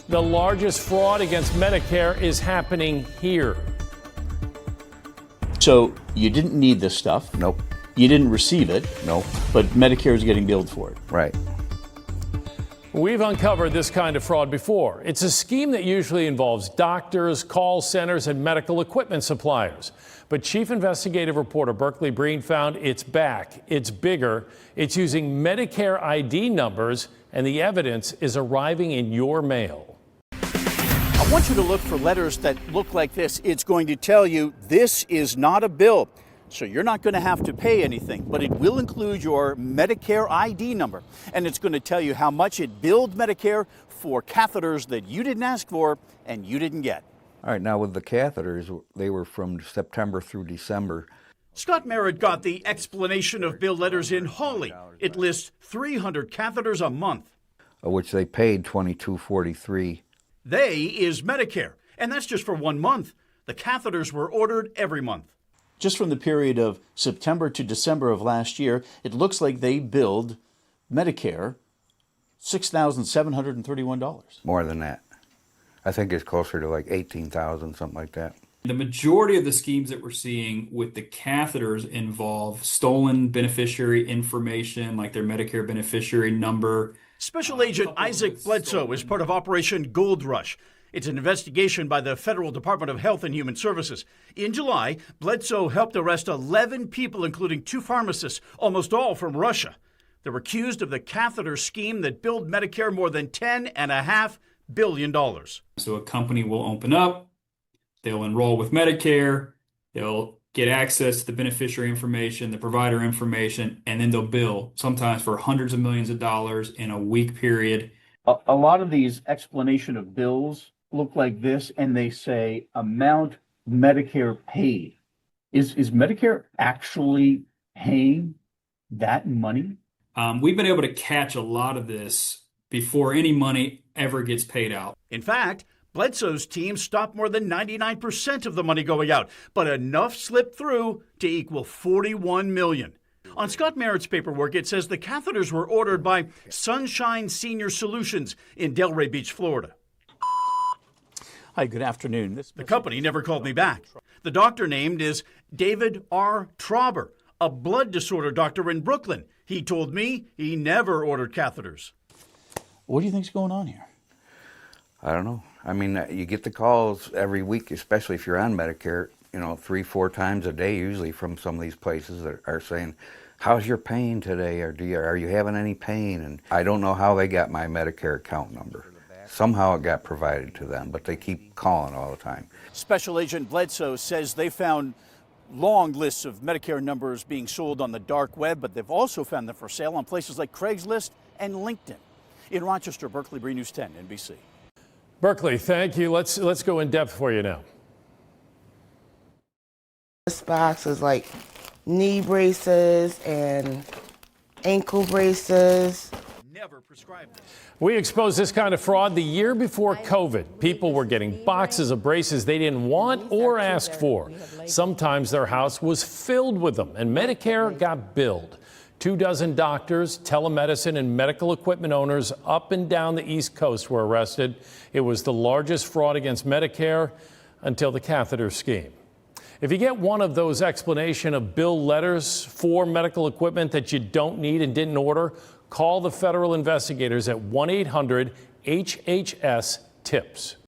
The largest fraud against Medicare is happening here. So you didn't need this stuff. Nope. You didn't receive it. Nope. But Medicare is getting billed for it. Right. We've uncovered this kind of fraud before. It's a scheme that usually involves doctors, call centers, and medical equipment suppliers. But Chief Investigative Reporter Berkeley Breen found it's back. It's bigger. It's using Medicare ID numbers, and the evidence is arriving in your mail. I want you to look for letters that look like this. It's going to tell you this is not a bill, so you're not going to have to pay anything, but it will include your Medicare ID number, and it's going to tell you how much it billed Medicare for catheters that you didn't ask for and you didn't get. All right, now with the catheters, they were from September through December. Scott Merritt got the explanation of bill letters in Hawley. It lists 300 catheters a month. Which they paid $22.43. They is Medicare, and that's just for 1 month. The catheters were ordered every month. Just from the period of September to December of last year, it looks like they billed Medicare $6,731. More than that. I think it's closer to like 18,000, something like that. The majority of the schemes that we're seeing with the catheters involve stolen beneficiary information, like their Medicare beneficiary number. Special Agent Isaac Bledsoe is part of Operation Gold Rush. It's an investigation by the Federal Department of Health and Human Services. In July, Bledsoe helped arrest 11 people, including 2 pharmacists, almost all from Russia. They're accused of the catheter scheme that billed Medicare more than $10.5 billion. So a company will open up, they'll enroll with Medicare, they'll get access to the beneficiary information, the provider information, and then they'll bill, sometimes for hundreds of millions of dollars in a week period. A lot of these explanation of bills look like this, and they say amount Medicare paid. Is Medicare actually paying that money? We've been able to catch a lot of this before any money ever gets paid out. In fact, Bledsoe's team stopped more than 99% of the money going out, but enough slipped through to equal $41 million. On Scott Merritt's paperwork, it says the catheters were ordered by Sunshine Senior Solutions in Delray Beach, Florida. Hi, good afternoon. The company never called me back. The doctor named is David R. Trauber, a blood disorder doctor in Brooklyn. He told me he never ordered catheters. What do you think's going on here? I don't know. I mean, you get the calls every week, especially if you're on Medicare, 3-4 times a day usually from some of these places that are saying, how's your pain today? Or are you having any pain? And I don't know how they got my Medicare account number. Somehow it got provided to them, but they keep calling all the time. Special Agent Bledsoe says they found long lists of Medicare numbers being sold on the dark web, but they've also found them for sale on places like Craigslist and LinkedIn. In Rochester, Berkeley Breen, News 10, NBC. Berkeley, thank you. Let's go in depth for you now. This box is like knee braces and ankle braces. Never prescribed this. We exposed this kind of fraud the year before COVID. People were getting boxes of braces they didn't want or ask for. Sometimes their house was filled with them, and Medicare got billed. 24 doctors, telemedicine, and medical equipment owners up and down the East Coast were arrested. It was the largest fraud against Medicare until the catheter scheme. If you get one of those explanation of bill letters for medical equipment that you don't need and didn't order, call the federal investigators at 1-800-HHS-TIPS.